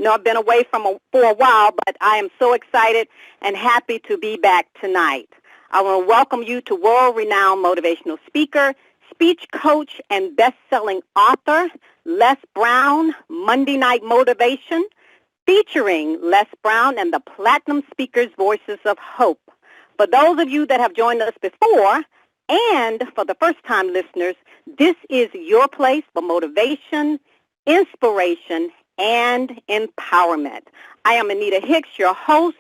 No, I've been away for a while, but I am so excited and happy to be back tonight. I want to welcome you to world-renowned motivational speaker, speech coach, and best-selling author, Les Brown, Monday Night Motivation, featuring Les Brown and the Platinum Speakers Voices of Hope. For those of you that have joined us before, and for the first-time listeners, this is your place for motivation, inspiration, and empowerment. I am Anita Hicks, your host,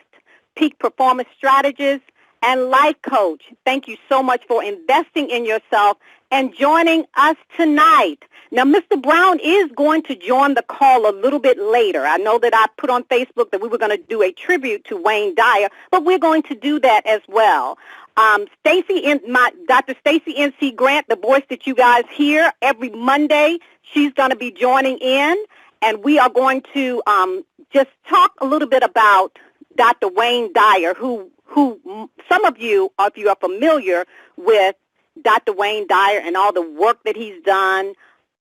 peak performance strategist, and life coach. Thank you so much for investing in yourself and joining us tonight. Now, Mr. Brown is going to join the call a little bit later. I know that I put on Facebook that we were going to do a tribute to Wayne Dyer, but we're going to do that as well. Dr. Stacie N.C. Grant, the voice that you guys hear every Monday, she's going to be joining in, and we are going to just talk a little bit about Dr. Wayne Dyer, who some of you, if you are familiar with Dr. Wayne Dyer and all the work that he's done,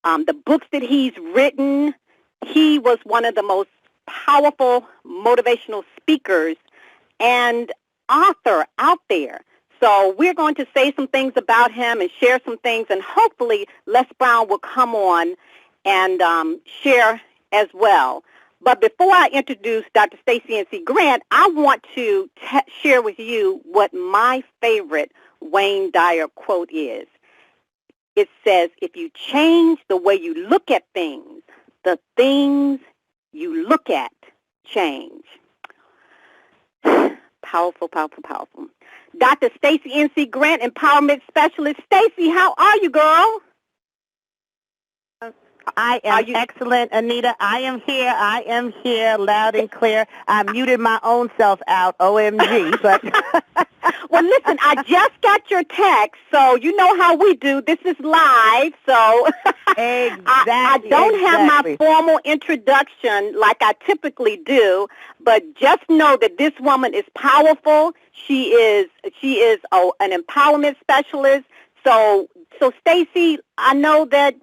the books that he's written, he was one of the most powerful motivational speakers and author out there. So we're going to say some things about him and share some things, and hopefully Les Brown will come on and share as well. But before I introduce Dr. Stacie N.C. Grant, I want to share with you what my favorite Wayne Dyer quote is. It says, if you change the way you look at things, the things you look at change. Powerful, powerful, powerful. Dr. Stacie N.C. Grant, Empowerment Specialist. Stacie, how are you, girl? I am excellent, Anita. I am here, loud and clear. I muted my own self out, OMG. But well, listen, I just got your text, so you know how we do. This is live, so exactly. I don't have my formal introduction like I typically do, but just know that this woman is powerful. She is an empowerment specialist. So Stacie, I know that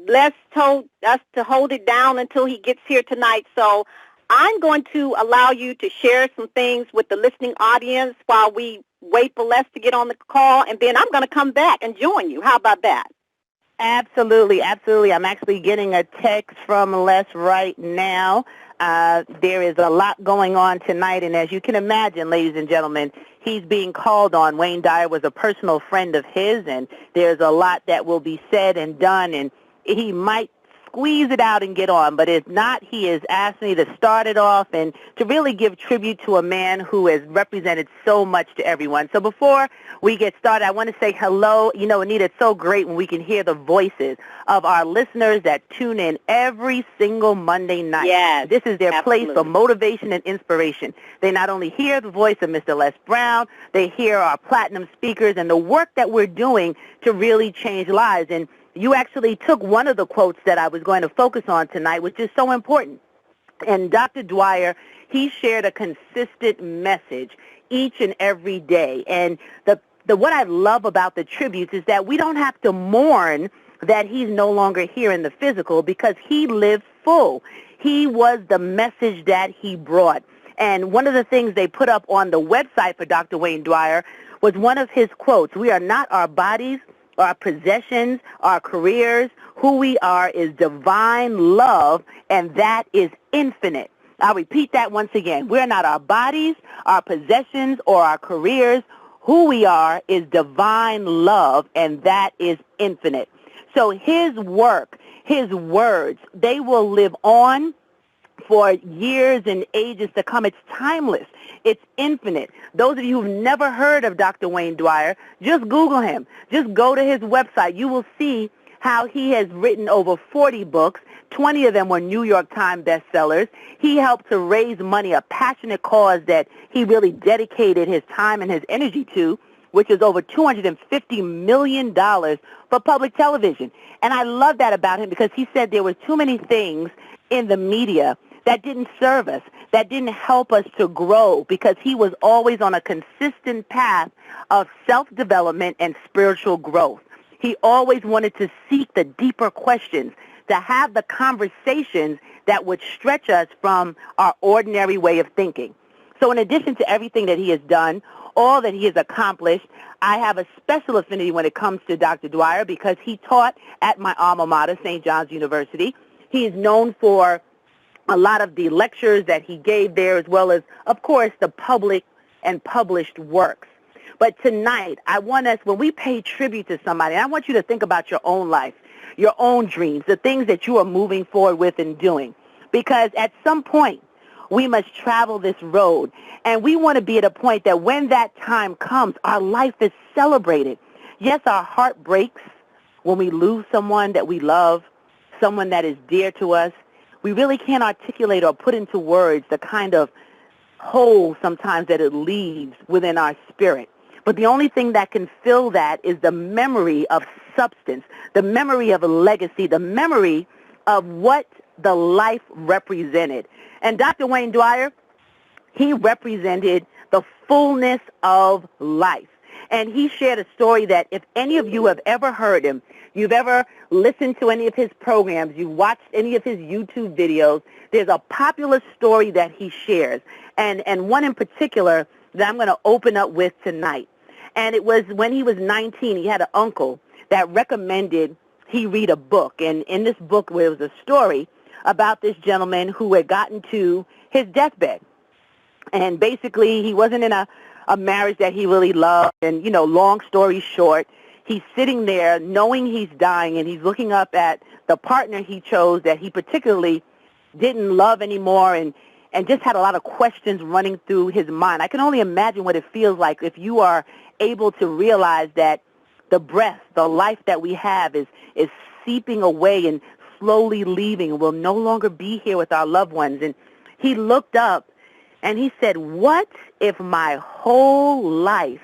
Les told us to hold it down until he gets here tonight, so I'm going to allow you to share some things with the listening audience while we wait for Les to get on the call, and then I'm going to come back and join you. How about that? Absolutely, absolutely. I'm actually getting a text from Les right now. There is a lot going on tonight, and as you can imagine, ladies and gentlemen, he's being called on. Wayne Dyer was a personal friend of his, and there's a lot that will be said and done, and he might squeeze it out and get on, but if not, he has asked me to start it off and to really give tribute to a man who has represented so much to everyone. So before we get started, I want to say hello. You know, Anita, it's so great when we can hear the voices of our listeners that tune in every single Monday night. Yes, this is their absolutely. place for motivation and inspiration. They not only hear the voice of Mr. Les Brown, they hear our platinum speakers and the work that we're doing to really change lives. And you actually took one of the quotes that I was going to focus on tonight, which is so important. And Dr. Dyer, he shared a consistent message each and every day. And what I love about the tributes is that we don't have to mourn that he's no longer here in the physical because he lived full. He was the message that he brought. And one of the things they put up on the website for Dr. Wayne Dyer was one of his quotes: "We are not our bodies, our possessions, our careers. Who we are is divine love, and that is infinite." I'll repeat that once again. We're not our bodies, our possessions, or our careers. Who we are is divine love, and that is infinite. So his work, his words, they will live on for years and ages to come. It's timeless. It's infinite. Those of you who've never heard of Dr. Wayne Dyer, just Google him. Just go to his website. You will see how he has written over 40 books. 20 of them were New York Times bestsellers. He helped to raise money, a passionate cause that he really dedicated his time and his energy to, which is over $250 million for public television. And I love that about him because he said there was too many things in the media that didn't serve us, that didn't help us to grow, because he was always on a consistent path of self-development and spiritual growth. He always wanted to seek the deeper questions to have the conversations that would stretch us from our ordinary way of thinking. So in addition to everything that he has done, all that he has accomplished, I have a special affinity when it comes to Dr. Dyer because he taught at my alma mater, St. John's University. He is known for a lot of the lectures that he gave there, as well as, of course, the public and published works. But tonight, I want us, when we pay tribute to somebody, I want you to think about your own life, your own dreams, the things that you are moving forward with and doing. Because at some point, we must travel this road, and we want to be at a point that when that time comes, our life is celebrated. Yes, our heart breaks when we lose someone that we love, someone that is dear to us. We really can't articulate or put into words the kind of hole sometimes that it leaves within our spirit. But the only thing that can fill that is the memory of substance, the memory of a legacy, the memory of what the life represented. And Dr. Wayne Dyer, he represented the fullness of life. And he shared a story that if any of you have ever heard him, you've ever listened to any of his programs, you've watched any of his YouTube videos, there's a popular story that he shares, and one in particular that I'm going to open up with tonight. And it was when he was 19, he had an uncle that recommended he read a book. And in this book, there was a story about this gentleman who had gotten to his deathbed. And basically, he wasn't in a marriage that he really loved. And, long story short, he's sitting there knowing he's dying, and he's looking up at the partner he chose that he particularly didn't love anymore, and just had a lot of questions running through his mind. I can only imagine what it feels like if you are able to realize that the breath, the life that we have is seeping away and slowly leaving. We'll no longer be here with our loved ones. And he looked up and he said, what if my whole life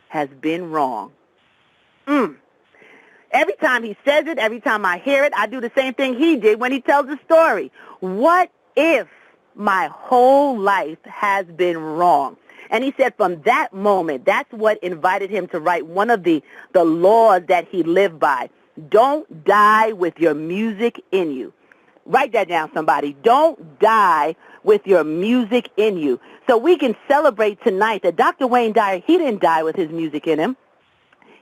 has been wrong? Every time he says it, every time I hear it, I do the same thing he did when he tells the story. What if my whole life has been wrong? And he said from that moment, that's what invited him to write one of the laws that he lived by. Don't die with your music in you. Write that down, somebody. Don't die with your music in you. So we can celebrate tonight that Dr. Wayne Dyer, he didn't die with his music in him.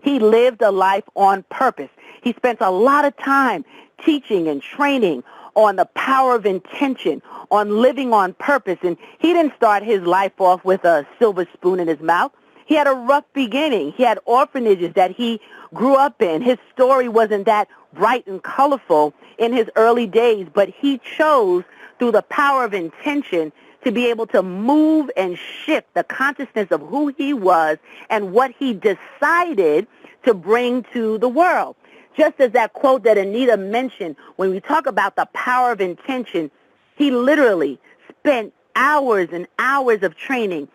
He lived a life on purpose. He spent a lot of time teaching and training on the power of intention, on living on purpose. And he didn't start his life off with a silver spoon in his mouth. He had a rough beginning. He had orphanages that he grew up in. His story wasn't that bright and colorful in his early days, but he chose through the power of intention to be able to move and shift the consciousness of who he was and what he decided to bring to the world. Just as that quote that Anita mentioned, when we talk about the power of intention, he literally spent hours and hours of training,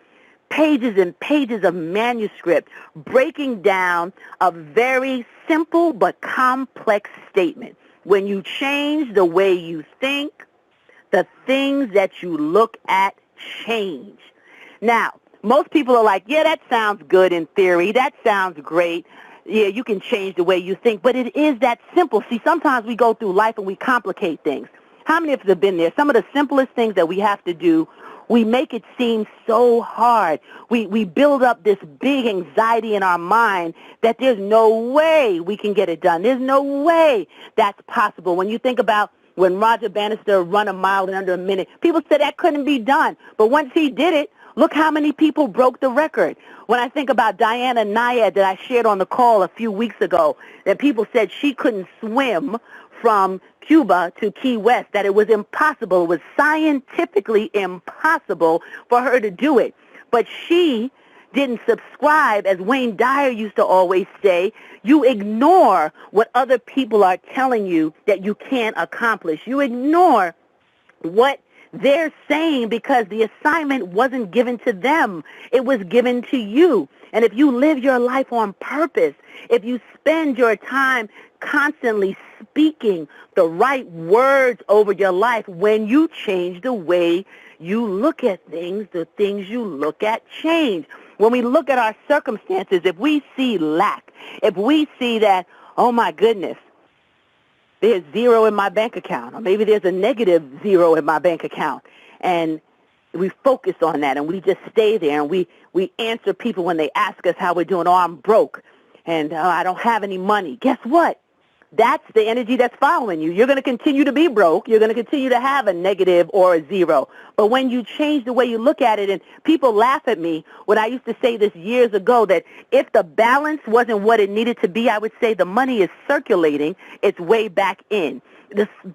pages and pages of manuscript, breaking down a very simple but complex statement. When you change the way you think, the things that you look at change. Now, most people are like, yeah, that sounds good in theory. That sounds great. Yeah, you can change the way you think, but it is that simple. See, sometimes we go through life and we complicate things. How many of us have been there? Some of the simplest things that we have to do, we make it seem so hard. We build up this big anxiety in our mind that there's no way we can get it done. There's no way that's possible. When you think about when Roger Bannister run a mile in under a minute, people said that couldn't be done. But once he did it, look how many people broke the record. When I think about Diana Nyad that I shared on the call a few weeks ago, that people said she couldn't swim from Cuba to Key West, that it was impossible. It was scientifically impossible for her to do it. But she didn't subscribe, as Wayne Dyer used to always say, you ignore what other people are telling you that you can't accomplish. You ignore what they're saying because the assignment wasn't given to them. It was given to you. And if you live your life on purpose, if you spend your time constantly speaking the right words over your life, when you change the way you look at things, the things you look at change. When we look at our circumstances, if we see lack, if we see that, oh my goodness, there's zero in my bank account, or maybe there's a negative zero in my bank account. And we focus on that, and we just stay there, and we answer people when they ask us how we're doing. Oh, I'm broke, and I don't have any money. Guess what? That's the energy that's following you. You're going to continue to be broke. You're going to continue to have a negative or a zero. But when you change the way you look at it, and people laugh at me when I used to say this years ago, that if the balance wasn't what it needed to be, I would say the money is circulating its way back in.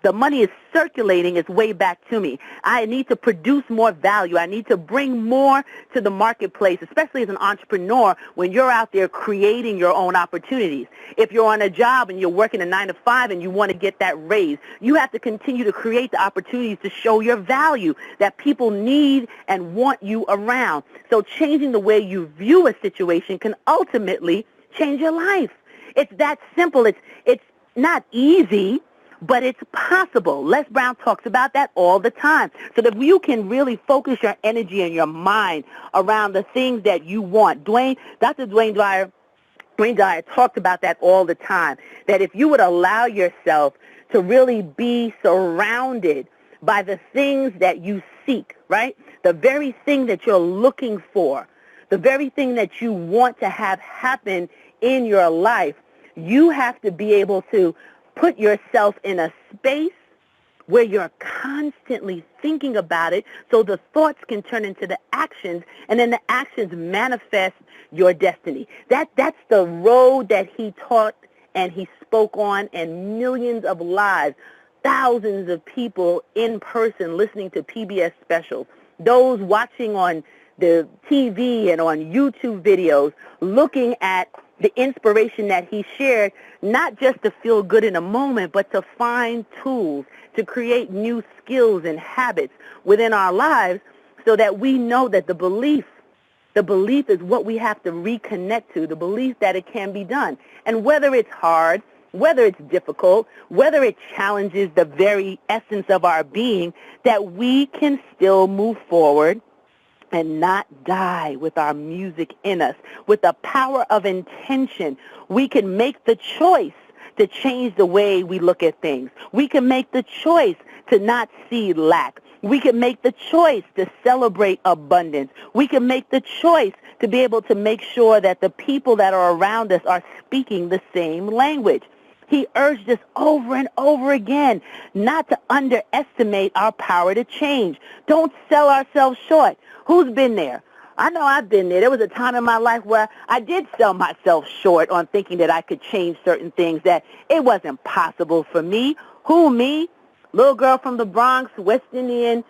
The money is circulating its way back to me. I need to produce more value. I need to bring more to the marketplace, especially as an entrepreneur when you're out there creating your own opportunities. If you're on a job and you're working a 9-to-5 and you want to get that raise, you have to continue to create the opportunities to show your value that people need and want you around. So changing the way you view a situation can ultimately change your life. It's that simple. It's not easy, but it's possible. Les Brown talks about that all the time. So that you can really focus your energy and your mind around the things that you want. Dr. Dwayne Dyer talked about that all the time, that if you would allow yourself to really be surrounded by the things that you seek, right? The very thing that you're looking for, the very thing that you want to have happen in your life, you have to be able to put yourself in a space where you're constantly thinking about it so the thoughts can turn into the actions, and then the actions manifest your destiny. That's the road that he taught and he spoke on, and millions of lives, thousands of people in person listening to PBS specials, those watching on the TV and on YouTube videos, looking at the inspiration that he shared, not just to feel good in a moment, but to find tools, to create new skills and habits within our lives so that we know that the belief is what we have to reconnect to, the belief that it can be done. And whether it's hard, whether it's difficult, whether it challenges the very essence of our being, that we can still move forward and not die with our music in us. With the power of intention, we can make the choice to change the way we look at things. We can make the choice to not see lack. We can make the choice to celebrate abundance. We can make the choice to be able to make sure that the people that are around us are speaking the same language. He urged us over and over again not to underestimate our power to change. Don't sell ourselves short. Who's been there? I know I've been there. There was a time in my life where I did sell myself short on thinking that I could change certain things, that it wasn't possible for me. Who, me? Little girl from the Bronx, West Indian,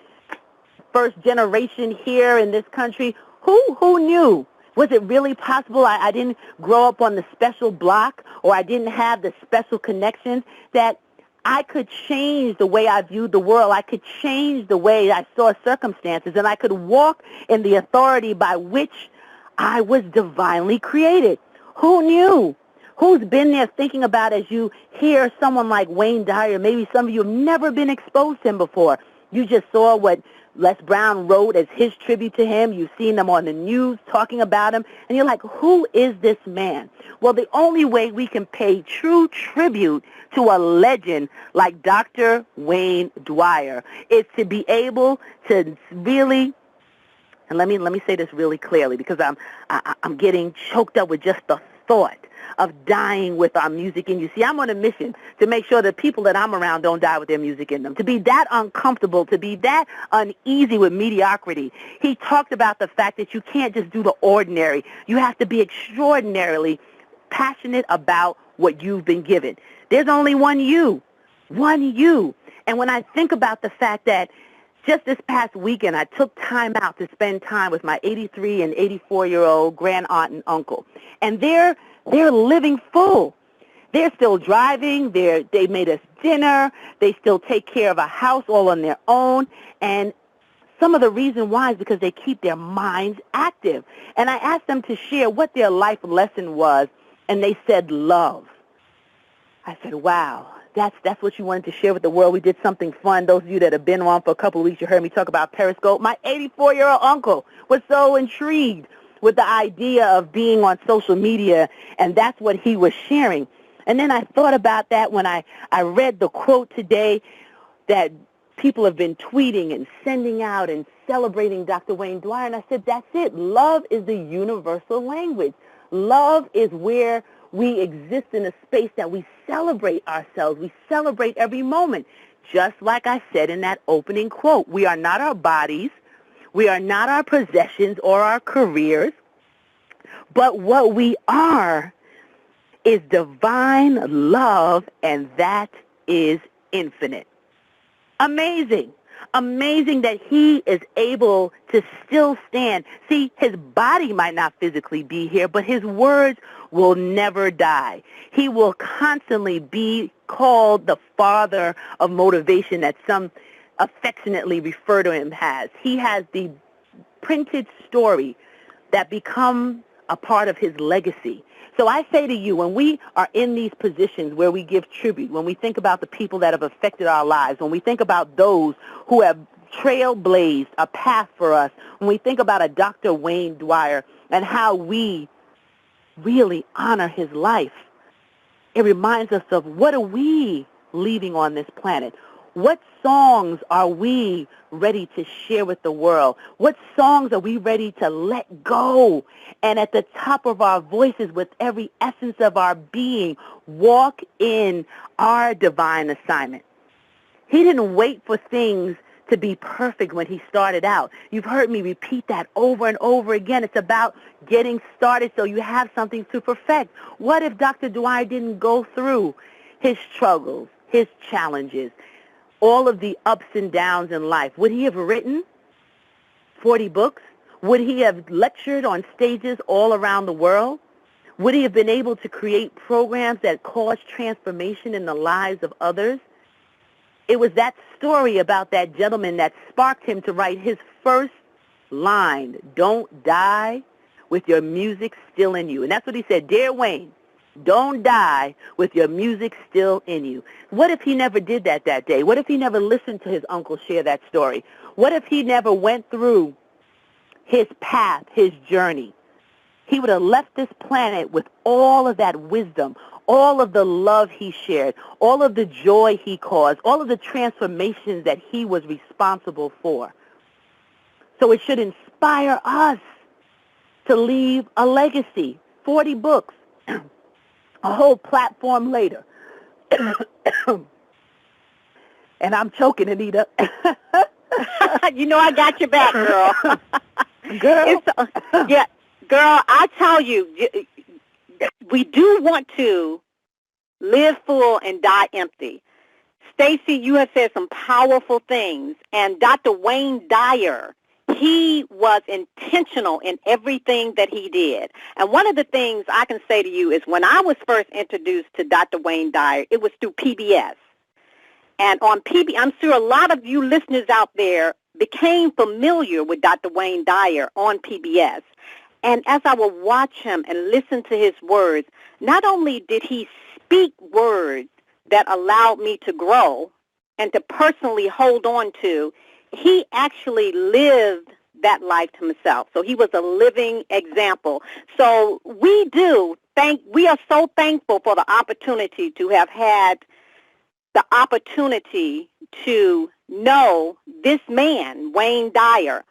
first generation here in this country. Who knew? Was it really possible? I didn't grow up on the special block, or I didn't have the special connections, that I could change the way I viewed the world. I could change the way I saw circumstances, and I could walk in the authority by which I was divinely created. Who knew? Who's been there thinking about, as you hear someone like Wayne Dyer, maybe some of you have never been exposed to him before. You just saw what Les Brown wrote as his tribute to him. You've seen them on the news talking about him, and you're like, who is this man? Well, the only way we can pay true tribute to a legend like Dr. Wayne Dyer is to be able to really, and let me say this really clearly, because I'm getting choked up with just the thought of dying with our music in you. See, I'm on a mission to make sure that people that I'm around don't die with their music in them, to be that uncomfortable, to be that uneasy with mediocrity. He talked about the fact that you can't just do the ordinary. You have to be extraordinarily passionate about what you've been given. There's only one you. And when I think about the fact that just this past weekend, I took time out to spend time with my 83 and 84-year-old grand aunt and uncle. And they're living full. They're still driving. They made us dinner. They still take care of a house all on their own. And some of the reason why is because they keep their minds active. And I asked them to share what their life lesson was, and they said love. I said, wow. That's what you wanted to share with the world. We did something fun. Those of you that have been on for a couple of weeks, you heard me talk about Periscope. My 84-year-old uncle was so intrigued with the idea of being on social media, and that's what he was sharing. And then I thought about that when I read the quote today that people have been tweeting and sending out and celebrating Dr. Wayne Dyer, and I said, that's it. Love is the universal language. Love is where we exist in a space that we celebrate ourselves. We celebrate every moment. Just like I said in that opening quote, we are not our bodies. We are not our possessions or our careers. But what we are is divine love, and that is infinite. Amazing. Amazing that he is able to still stand. See, his body might not physically be here, but his words will never die. He will constantly be called the father of motivation that some affectionately refer to him as. He has the printed story that becomes a part of his legacy. So I say to you, when we are in these positions where we give tribute, when we think about the people that have affected our lives, when we think about those who have trailblazed a path for us, when we think about a Dr. Wayne Dyer and how we really honor his life, it reminds us of what are we leaving on this planet? What songs are we ready to share with the world? What songs are we ready to let go? And at the top of our voices, with every essence of our being, walk in our divine assignment. He didn't wait for things to be perfect when he started out. You've heard me repeat that over and over again. It's about getting started so you have something to perfect. What if Dr. Dyer didn't go through his struggles, his challenges, all of the ups and downs in life? Would he have written 40 books? Would he have lectured on stages all around the world? Would he have been able to create programs that caused transformation in the lives of others? It was that story about that gentleman that sparked him to write his first line, "Don't die with your music still in you." And that's what he said, "Dear Wayne, don't die with your music still in you." What if he never did that day? What if he never listened to his uncle share that story? What if he never went through his path, his journey? He would have left this planet with all of that wisdom, all of the love he shared, all of the joy he caused, all of the transformations that he was responsible for. So it should inspire us to leave a legacy. 40 books, a whole platform later. And I'm choking, Anita. You know I got your back, girl. Girl. Yeah, girl, I tell you, we do want to live full and die empty. Stacie, you have said some powerful things, and Dr. Wayne Dyer, he was intentional in everything that he did. And one of the things I can say to you is when I was first introduced to Dr. Wayne Dyer, it was through PBS. And on PBS, I'm sure a lot of you listeners out there became familiar with Dr. Wayne Dyer on PBS. And as I would watch him and listen to his words, not only did he speak words that allowed me to grow and to personally hold on to, he actually lived that life to himself. So he was a living example. So we are so thankful for the opportunity to have had the opportunity to know this man, Wayne Dyer,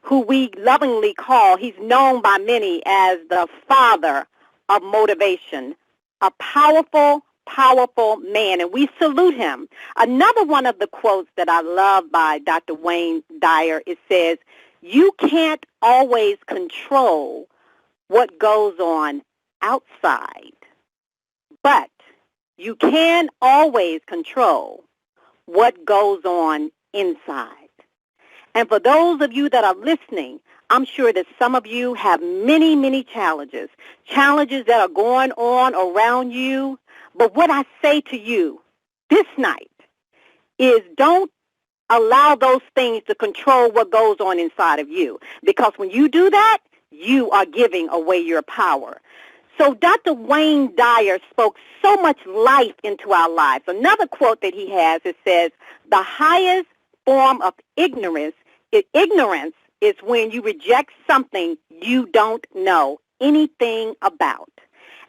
who we lovingly call, he's known by many as the father of motivation, a powerful, powerful man, and we salute him. Another one of the quotes that I love by Dr. Wayne Dyer, it says, "You can't always control what goes on outside, but you can always control what goes on inside." And for those of you that are listening, I'm sure that some of you have many, many challenges that are going on around you. But what I say to you this night is don't allow those things to control what goes on inside of you. Because when you do that, you are giving away your power. So Dr. Wayne Dyer spoke so much life into our lives. Another quote that he has, it says, "The highest form of ignorance is when you reject something you don't know anything about."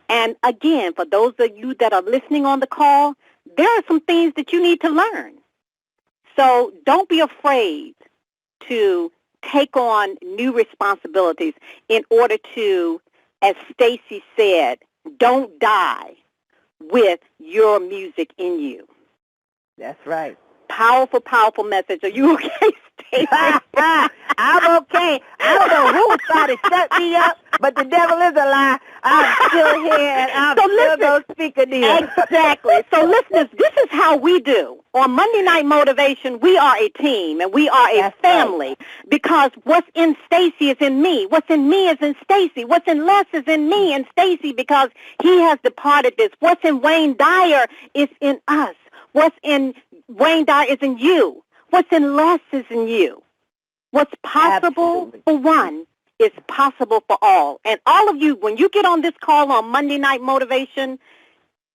And again, for those of you that are listening on the call, there are some things that you need to learn. So don't be afraid to take on new responsibilities in order to, as Stacie said, don't die with your music in you. That's right. Powerful, powerful message. Are you okay, Stacie? I'm okay. I don't know who tried to shut me up, but the devil is a lie. I'm still here, and I'm still going to speak a deal. Exactly. So, listeners, this is how we do. On Monday Night Motivation, we are a team, and we are a family, because what's in Stacie is in me. What's in me is in Stacie. What's in Les is in me and Stacie, because he has departed this. What's in Wayne Dyer is in us. What's in Wayne Dyer is in you. What's in Les is in you. What's possible for one is possible for all. And all of you, when you get on this call on Monday Night Motivation,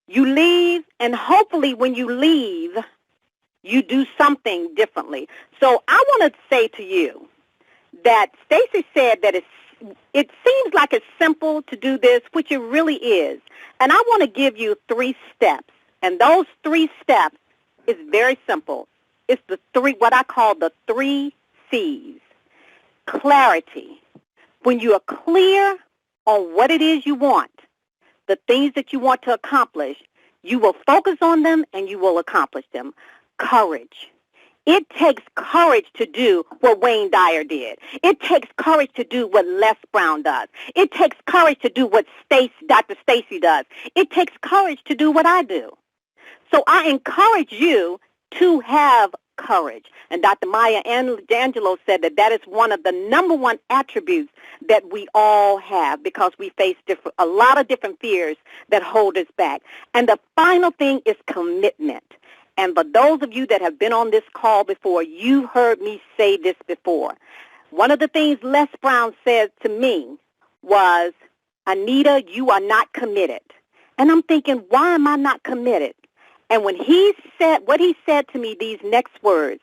you leave, and hopefully when you leave, you do something differently. So I want to say to you that Stacie said that it seems like it's simple to do this, which it really is. And I want to give you 3 steps. And those 3 steps is very simple. It's the 3, what I call the 3 C's. Clarity. When you are clear on what it is you want, the things that you want to accomplish, you will focus on them and you will accomplish them. Courage. It takes courage to do what Wayne Dyer did. It takes courage to do what Les Brown does. It takes courage to do what Dr. Stacie does. It takes courage to do what I do. So I encourage you to have courage. And Dr. Maya Angelou said that is one of the number 1 attributes that we all have, because we face a lot of different fears that hold us back. And the final thing is commitment. And for those of you that have been on this call before, you heard me say this before. One of the things Les Brown said to me was, Anita, you are not committed. And I'm thinking, why am I not committed? And when he said what he said to me, these next words,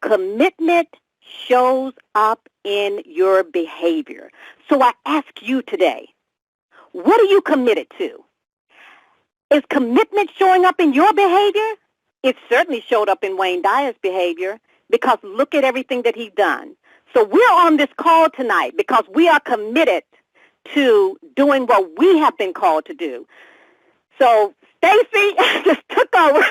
commitment shows up in your behavior. So I ask you today, what are you committed to? Is commitment showing up in your behavior? It certainly showed up in Wayne Dyer's behavior, because look at everything that he's done. So we're on this call tonight because we are committed to doing what we have been called to do. So Stacie just took over.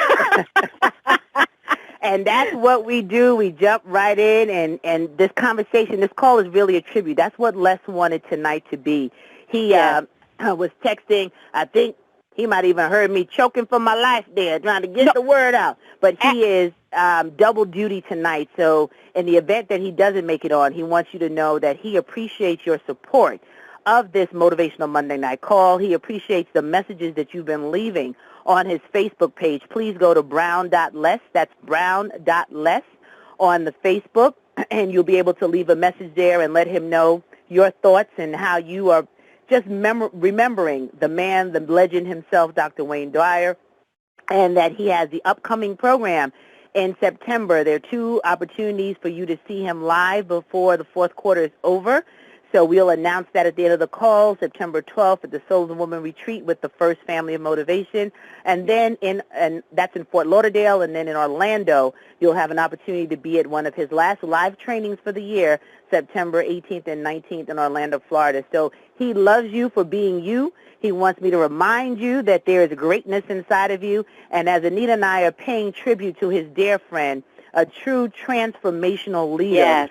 And that's what we do. We jump right in, and this conversation, this call is really a tribute. That's what Les wanted tonight to be. He was texting. I think he might even heard me choking for my life there, trying to get the word out. But he is double duty tonight. So in the event that he doesn't make it on, he wants you to know that he appreciates your support of this Motivational Monday Night Call. He appreciates the messages that you've been leaving on his Facebook page. Please go to brown.les, that's brown.les on the Facebook, and you'll be able to leave a message there and let him know your thoughts and how you are just remembering the man, the legend himself, Dr. Wayne Dyer, and that he has the upcoming program in September. There are 2 opportunities for you to see him live before the 4th quarter is over. So we'll announce that at the end of the call, September 12th at the Soul and Woman Retreat with the First Family of Motivation. And then that's in Fort Lauderdale, and then in Orlando, you'll have an opportunity to be at one of his last live trainings for the year, September 18th and 19th in Orlando, Florida. So he loves you for being you. He wants me to remind you that there is greatness inside of you. And as Anita and I are paying tribute to his dear friend, a true transformational leader,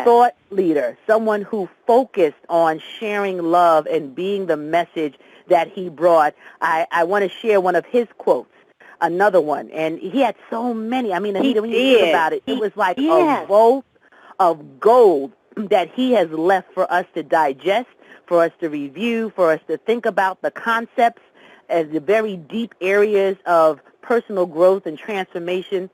thought leader, someone who focused on sharing love and being the message that he brought. I want to share one of his quotes, another one. And he had so many. I mean, Anita, when you think about it, it was like a vault of gold that he has left for us to digest, for us to review, for us to think about the concepts as the very deep areas of personal growth and transformation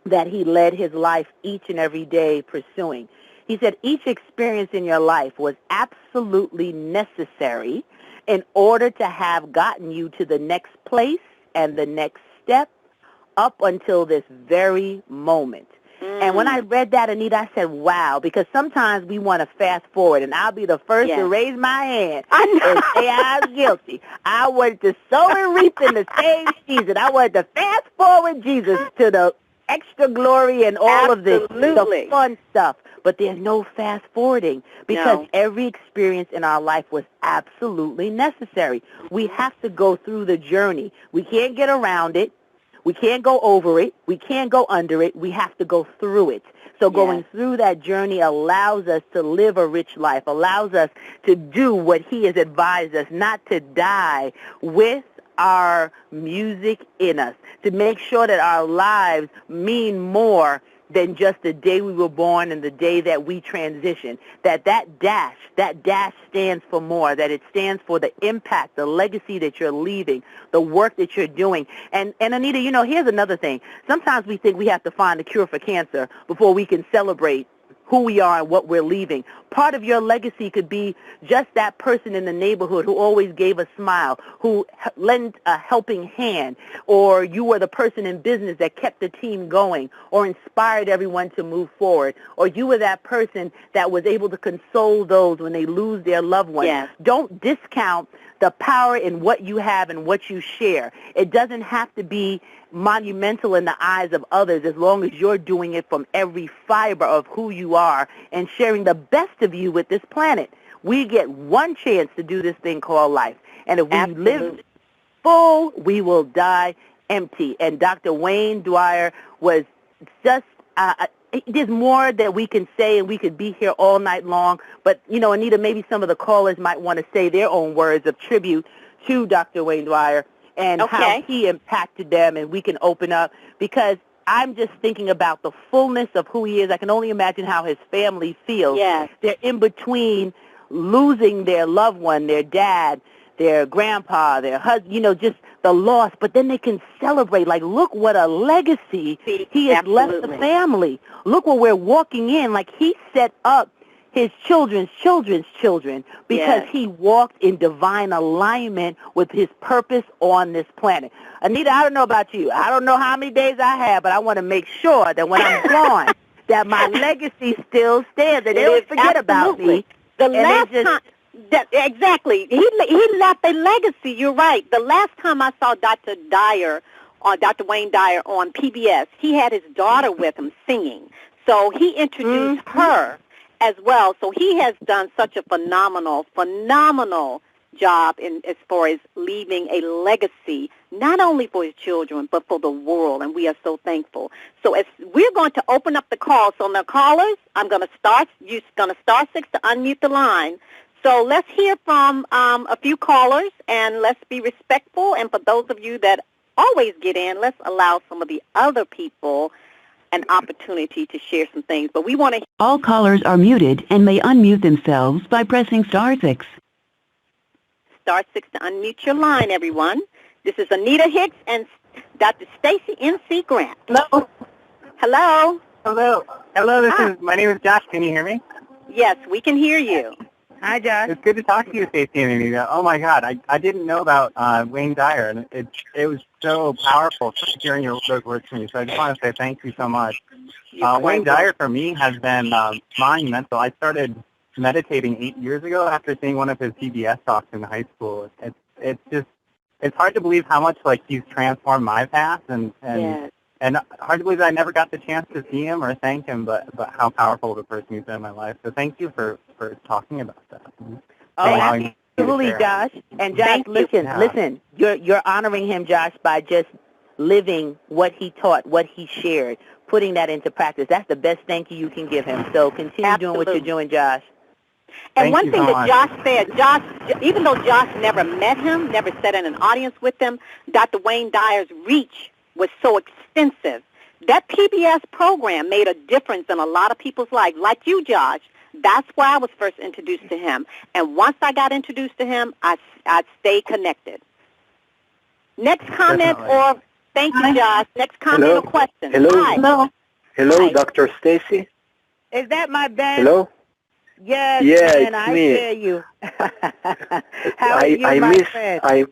that he led his life each and every day pursuing. He said each experience in your life was absolutely necessary in order to have gotten you to the next place and the next step up until this very moment. And when I read that, Anita, I said, wow, because sometimes we want to fast forward, and I'll be the first to raise my hand and say I'm guilty. I wanted to sow and reap in the same season. I wanted to fast forward Jesus to the extra glory and all of the fun stuff. But there's no fast forwarding because every experience in our life was absolutely necessary. We have to go through the journey. We can't get around it. We can't go over it. We can't go under it. We have to go through it. So going through that journey allows us to live a rich life, allows us to do what he has advised us, not to die with our music in us, to make sure that our lives mean more than just the day we were born and the day that we transition, that dash stands for more, that it stands for the impact, the legacy that you're leaving, the work that you're doing. And Anita, you know, here's another thing. Sometimes we think we have to find a cure for cancer before we can celebrate who we are and what we're leaving. Part of your legacy could be just that person in the neighborhood who always gave a smile, who lent a helping hand, or you were the person in business that kept the team going or inspired everyone to move forward, or you were that person that was able to console those when they lose their loved ones. Yes. Don't discount the power in what you have and what you share. It doesn't have to be monumental in the eyes of others as long as you're doing it from every fiber of who you are and sharing the best of you with this planet. We get one chance to do this thing called life. And if we live full, we will die empty. And Dr. Wayne Dyer was just, there's more that we can say, and we could be here all night long. But, you know, Anita, maybe some of the callers might want to say their own words of tribute to Dr. Wayne Dyer and how he impacted them, and we can open up, because I'm just thinking about the fullness of who he is. I can only imagine how his family feels. Yes. They're in between losing their loved one, their dad, their grandpa, their husband, you know, just the loss, but then they can celebrate, like, look what a legacy he has left the family. Look what we're walking in, like he set up his children's children because he walked in divine alignment with his purpose on this planet. Anita, I don't know about you. I don't know how many days I have, but I want to make sure that when I'm gone, that my legacy still stands, and they don't forget about me. The last time, exactly, he left a legacy. You're right. The last time I saw Dr. Dyer, or Dr. Wayne Dyer on PBS, he had his daughter with him singing. So he introduced her as well. So he has done such a phenomenal job as far as leaving a legacy, not only for his children, but for the world, and we are so thankful. So as we're going to open up the call, so now callers, you're going to star 6 to unmute the line. So let's hear from a few callers, and let's be respectful. And for those of you that always get in, let's allow some of the other people an opportunity to share some things. But we want to... All callers are muted and may unmute themselves by pressing star 6. Star 6 to unmute your line, everyone. This is Anita Hicks and Dr. Stacie N.C. Grant. Hello. Hello. Hello. Hello, my name is Josh. Can you hear me? Yes, we can hear you. Hi, Josh. It's good to talk to you, Stacie and Anita. Oh, my God. I didn't know about Wayne Dyer, and it was so powerful hearing those words from you. So I just want to say thank you so much. Wayne Dyer, for me, has been monumental. I started meditating 8 years ago after seeing one of his PBS talks in high school. It's hard to believe how much, like, he's transformed my path, and hard to believe I never got the chance to see him or thank him, but how powerful of a person he's been in my life. So thank you for talking about that. Oh, absolutely, Josh. And Josh, listen, you're honoring him, Josh, by just living what he taught, what he shared, putting that into practice. That's the best thank you can give him. So continue doing what you're doing, Josh. And one thing that Josh said, even though Josh never met him, never sat in an audience with him, Dr. Wayne Dyer's reach was so extensive. That PBS program made a difference in a lot of people's life, like you, Josh. That's why I was first introduced to him. And once I got introduced to him, I stayed connected. Next comment or thank you, Josh. Next comment or question. Hello. Hi. Hello, Hi. Dr. Stacie. Is that my band? Hello. Yes, yeah, and it's I me. hear you. How are you, my friend?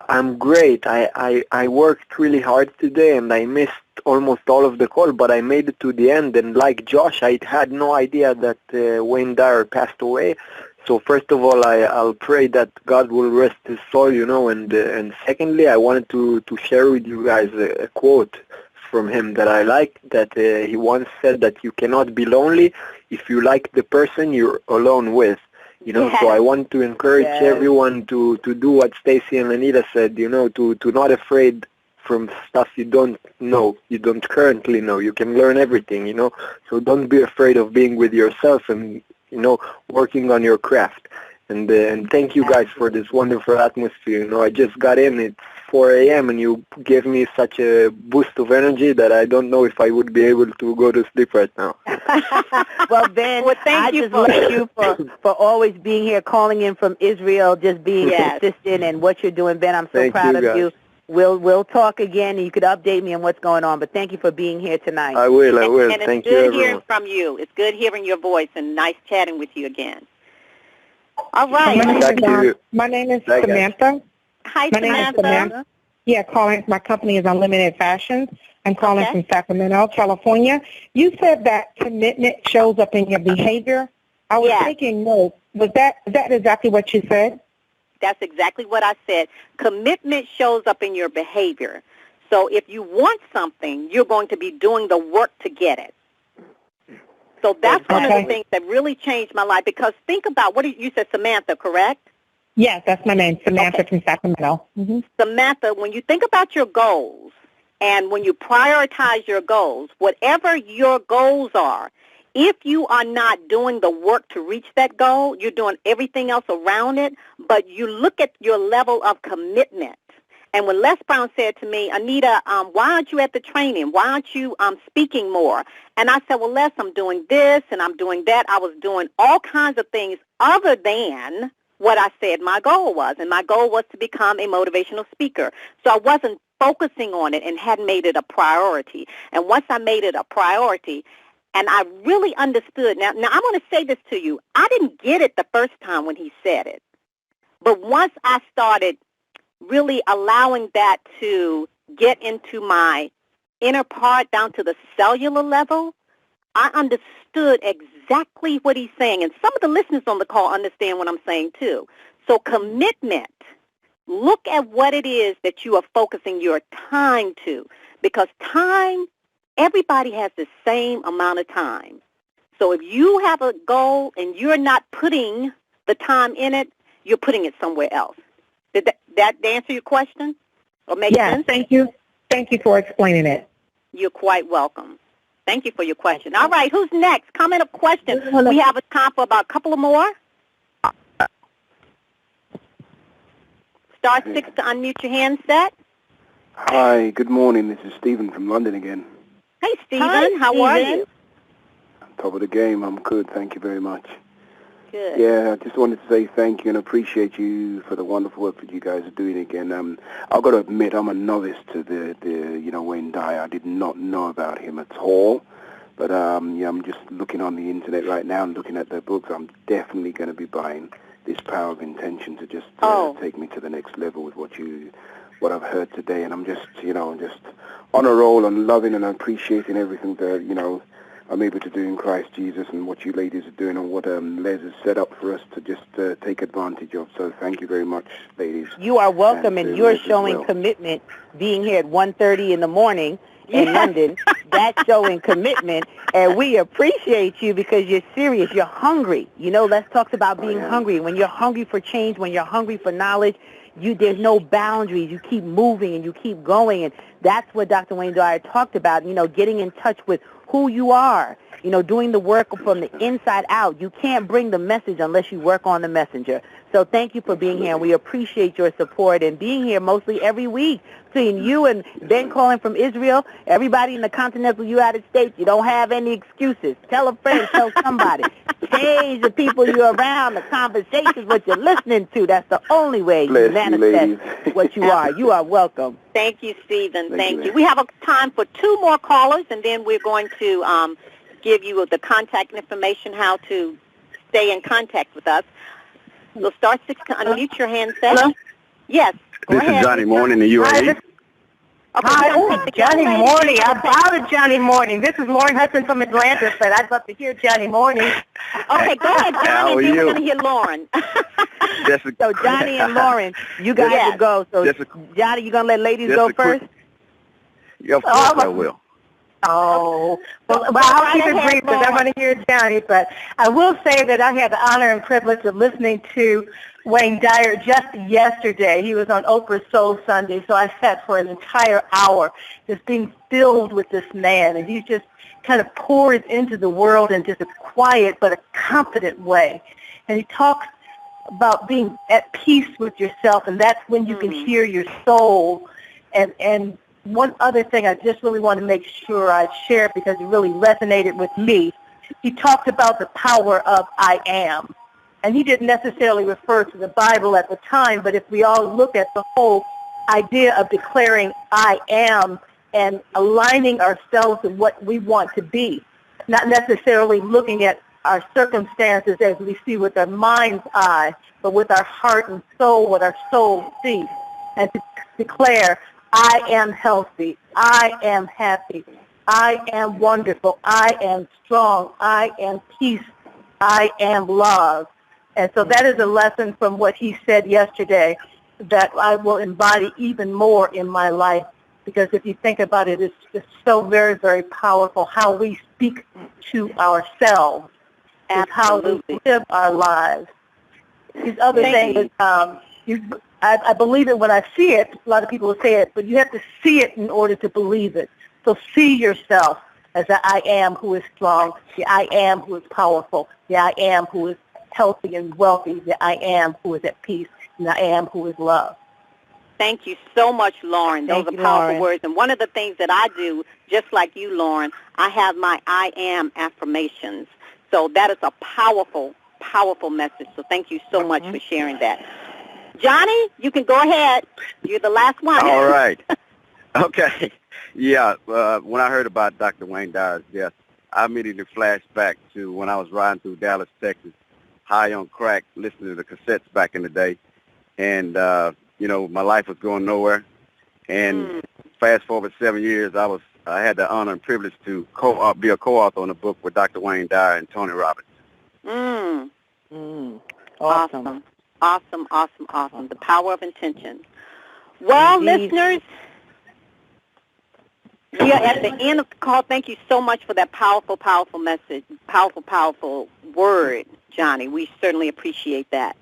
I'm great. I worked really hard today, and I missed almost all of the call, but I made it to the end. And like Josh, I had no idea that Wayne Dyer passed away. So first of all, I'll pray that God will rest his soul, and secondly, I wanted to share with you guys a quote from him that I like, that he once said that you cannot be lonely if you like the person you're alone with. Yes. So I want to encourage everyone to do what Stacie and Anita said, to not afraid from stuff you don't know, you don't currently know. You can learn everything, so don't be afraid of being with yourself and, working on your craft. And thank you guys for this wonderful atmosphere. I just got in, it's 4 a.m. and you gave me such a boost of energy that I don't know if I would be able to go to sleep right now. Well, Ben, thank you love you for always being here, calling in from Israel, just being consistent and what you're doing, Ben. I'm so proud of you. We'll talk again, and you could update me on what's going on. But thank you for being here tonight. I will. And thank it's good hearing from you. It's good hearing your voice, and nice chatting with you again. All right. My name is Samantha. Hi, My name is Samantha. Yeah, calling. My company is Unlimited Fashions. I'm calling from Sacramento, California. You said that commitment shows up in your behavior. I was taking notes. Is that exactly what you said? That's exactly what I said. Commitment shows up in your behavior. So if you want something, you're going to be doing the work to get it. So that's one of the things that really changed my life, because think about, you said Samantha, correct? Yes, that's my name, Samantha from Sacramento. Mm-hmm. Samantha, when you think about your goals and when you prioritize your goals, whatever your goals are, if you are not doing the work to reach that goal, you're doing everything else around it, but you look at your level of commitment. And when Les Brown said to me, Anita, why aren't you at the training? Why aren't you speaking more? And I said, well, Les, I'm doing this and I'm doing that. I was doing all kinds of things other than what I said my goal was. And my goal was to become a motivational speaker. So I wasn't focusing on it and hadn't made it a priority. And once I made it a priority, and I really understood. Now I'm going to say this to you. I didn't get it the first time when he said it. But once I started really allowing that to get into my inner part down to the cellular level, I understood exactly what he's saying. And some of the listeners on the call understand what I'm saying too. So commitment, look at what it is that you are focusing your time to, because time, everybody has the same amount of time. So if you have a goal and you're not putting the time in it, you're putting it somewhere else. Did that answer your question or make sense? Thank you. Thank you for explaining it. You're quite welcome. Thank you for your question. All right, who's next? Comment or question? We have a time for about a couple of more. Star 6 to unmute your handset. Hi, good morning. This is Stephen from London again. Hey, Stephen. How are you? Top of the game. I'm good. Thank you very much. Good. Yeah, I just wanted to say thank you and appreciate you for the wonderful work that you guys are doing again. I've got to admit, I'm a novice to the Wayne Dyer. I did not know about him at all. But I'm just looking on the internet right now and looking at their books. I'm definitely going to be buying this Power of Intention to just take me to the next level with what I've heard today. And I'm just on a roll and loving and appreciating everything that, I'm able to do in Christ Jesus, and what you ladies are doing and what Les has set up for us to just take advantage of. So thank you very much, ladies. You are welcome, and you're showing commitment being here at 1:30 in the morning in London. That's showing commitment, and we appreciate you because you're serious. You're hungry. Les talks about being hungry. When you're hungry for change, when you're hungry for knowledge, there's no boundaries. You keep moving and you keep going, and that's what Dr. Wayne Dyer talked about, getting in touch with who you are, doing the work from the inside out. You can't bring the message unless you work on the messenger. So thank you for being here, and we appreciate your support and being here mostly every week. Between you and Ben calling from Israel, everybody in the continental United States, you don't have any excuses. Tell a friend, tell somebody. Change the people you're around, the conversations, what you're listening to. That's the only way you manifest what you are. You are welcome. Thank you, Stephen. Thank you. We have a time for 2 more callers, and then we're going to give you the contact information, how to stay in contact with us. So star 6 to unmute your handset. Hello? Yes. This is Johnny Morning in UAE. Hi, Johnny Morning. I'm proud of Johnny Morning. This is Lauren Hudson from Atlanta, but I'd love to hear Johnny Morning. Okay, go ahead, Johnny, and then we're going to hear Lauren. So Johnny and Lauren, you guys will go. So Johnny, you going to let ladies go first? Yeah, of course I will. Oh, well, I'll keep it brief because I want to hear Johnny, but I will say that I had the honor and privilege of listening to Wayne Dyer just yesterday. He was on Oprah's Soul Sunday, so I sat for an entire hour just being filled with this man, and he just kind of pours into the world in just a quiet but a confident way. And he talks about being at peace with yourself, and that's when you can hear your soul. And one other thing I just really want to make sure I share because it really resonated with me. He talked about the power of I am. And he didn't necessarily refer to the Bible at the time, but if we all look at the whole idea of declaring I am and aligning ourselves with what we want to be, not necessarily looking at our circumstances as we see with our mind's eye, but with our heart and soul, what our soul sees, and to declare I am healthy, I am happy, I am wonderful, I am strong, I am peace, I am love. And so that is a lesson from what he said yesterday that I will embody even more in my life, because if you think about it, it's just so very, very powerful how we speak to ourselves and how we live our lives. These other things, I believe it when I see it. A lot of people will say it, but you have to see it in order to believe it. So see yourself as the I am who is strong, the I am who is powerful, the I am who is healthy and wealthy, the I am who is at peace, and the I am who is love. Thank you so much, Lauren. Those are powerful words. And one of the things that I do, just like you, Lauren, I have my I am affirmations. So that is a powerful, powerful message. So thank you so much for sharing that. Johnny, you can go ahead. You're the last one. All right. Okay. Yeah, when I heard about Dr. Wayne Dyer's death, I immediately flashed back to when I was riding through Dallas, Texas, high on crack, listening to the cassettes back in the day. And, my life was going nowhere. And fast forward 7 years, I had the honor and privilege to be a co-author on a book with Dr. Wayne Dyer and Tony Robbins. Awesome. Awesome. The power of intention. Well, listeners, we are at the end of the call. Thank you so much for that powerful, powerful message, powerful word, Johnny. We certainly appreciate that.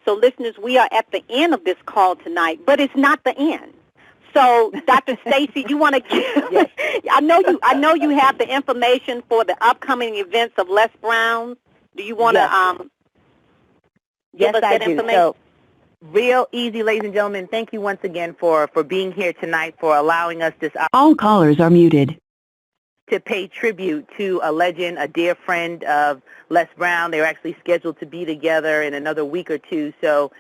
So, listeners, we are at the end of this call tonight, but it's not the end. So, Dr. Stacie, you want to give? Yes. I know you have the information for the upcoming events of Les Brown. Do you want to? Yes, I do. So, real easy, ladies and gentlemen. Thank you once again for being here tonight, for allowing us this opportunity. All callers are muted. To pay tribute to a legend, a dear friend of Les Brown. They're actually scheduled to be together in another week or two. So,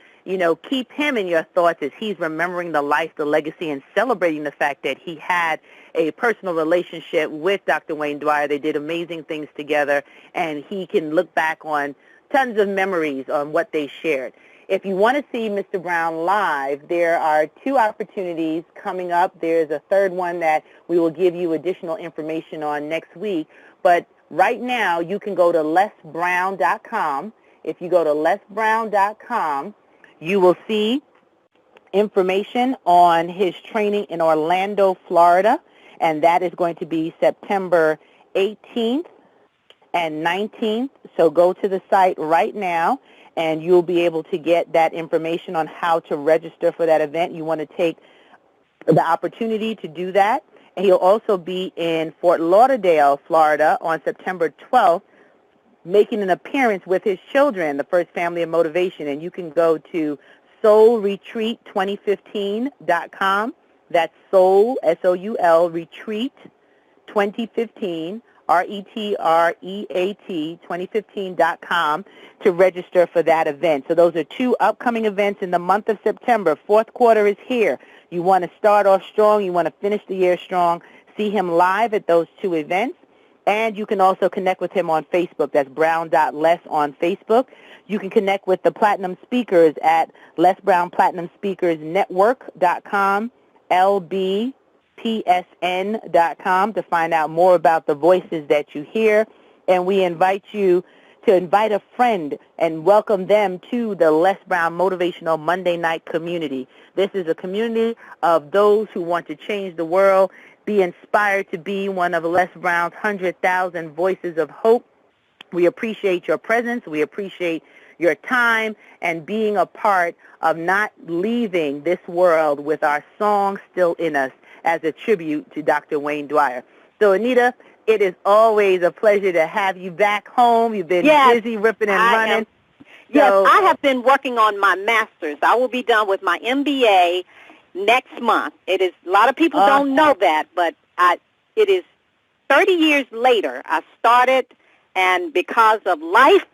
keep him in your thoughts as he's remembering the life, the legacy, and celebrating the fact that he had a personal relationship with Dr. Wayne Dyer. They did amazing things together, and he can look back on tons of memories on what they shared. If you want to see Mr. Brown live, there are 2 opportunities coming up. There's a third one that we will give you additional information on next week. But right now, you can go to lesbrown.com. If you go to lesbrown.com, you will see information on his training in Orlando, Florida, and that is going to be September 18th and 19th. So go to the site right now, and you'll be able to get that information on how to register for that event. You want to take the opportunity to do that. And he'll also be in Fort Lauderdale, Florida on September 12th, making an appearance with his children, the First Family of Motivation. And you can go to soulretreat2015.com. That's soul, S-O-U-L, retreat 2015, RETREAT 2015.com to register for that event. So those are 2 upcoming events in the month of September. 4th quarter is here. You want to start off strong. You want to finish the year strong. See him live at those 2 events. And you can also connect with him on Facebook. That's brown.les on Facebook. You can connect with the Platinum Speakers at LesBrownPlatinumSpeakersNetwork.com, LBPSN.com, to find out more about the voices that you hear. And we invite you to invite a friend and welcome them to the Les Brown Motivational Monday Night community. This is a community of those who want to change the world, be inspired to be one of Les Brown's 100,000 voices of hope. We appreciate your presence. We appreciate your time and being a part of not leaving this world with our song still in us as a tribute to Dr. Wayne Dyer. So, Anita, it is always a pleasure to have you back home. You've been busy ripping and running. Yes, I have been working on my master's. I will be done with my MBA next month. It is, a lot of people don't know that, but it is 30 years later. I started, and because of life,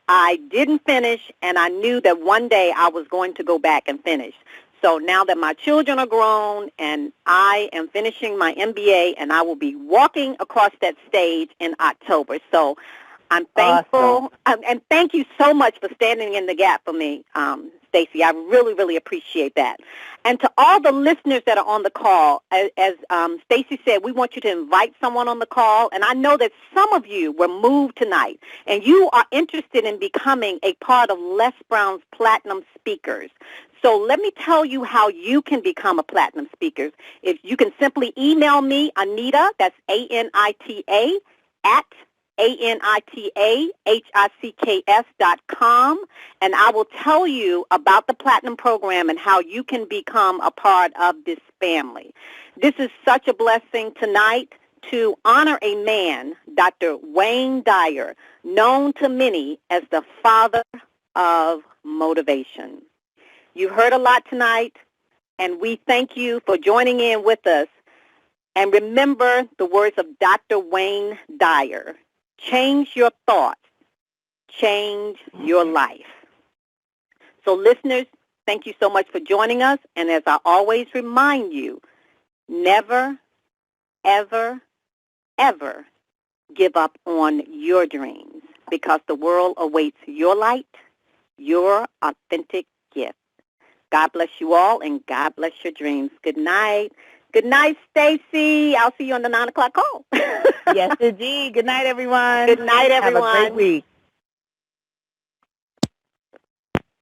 I didn't finish, and I knew that one day I was going to go back and finish. So now that my children are grown and I am finishing my MBA, and I will be walking across that stage in October. So I'm thankful, and thank you so much for standing in the gap for me, Stacie. I really, really appreciate that. And to all the listeners that are on the call, as Stacie said, we want you to invite someone on the call. And I know that some of you were moved tonight, and you are interested in becoming a part of Les Brown's Platinum Speakers. So let me tell you how you can become a Platinum Speaker. If you can simply email me, Anita, that's ANITA, at ANITAHICKS.com, and I will tell you about the Platinum Program and how you can become a part of this family. This is such a blessing tonight to honor a man, Dr. Wayne Dyer, known to many as the father of motivation. You heard a lot tonight, and we thank you for joining in with us. And remember the words of Dr. Wayne Dyer. Change your thoughts. Change your life. So listeners, thank you so much for joining us. And as I always remind you, never, ever, ever give up on your dreams, because the world awaits your light, your authentic gift. God bless you all, and God bless your dreams. Good night. Good night, Stacie. I'll see you on the 9 o'clock call. Yes, indeed. Good night, everyone. Good night, everyone. Have a great week.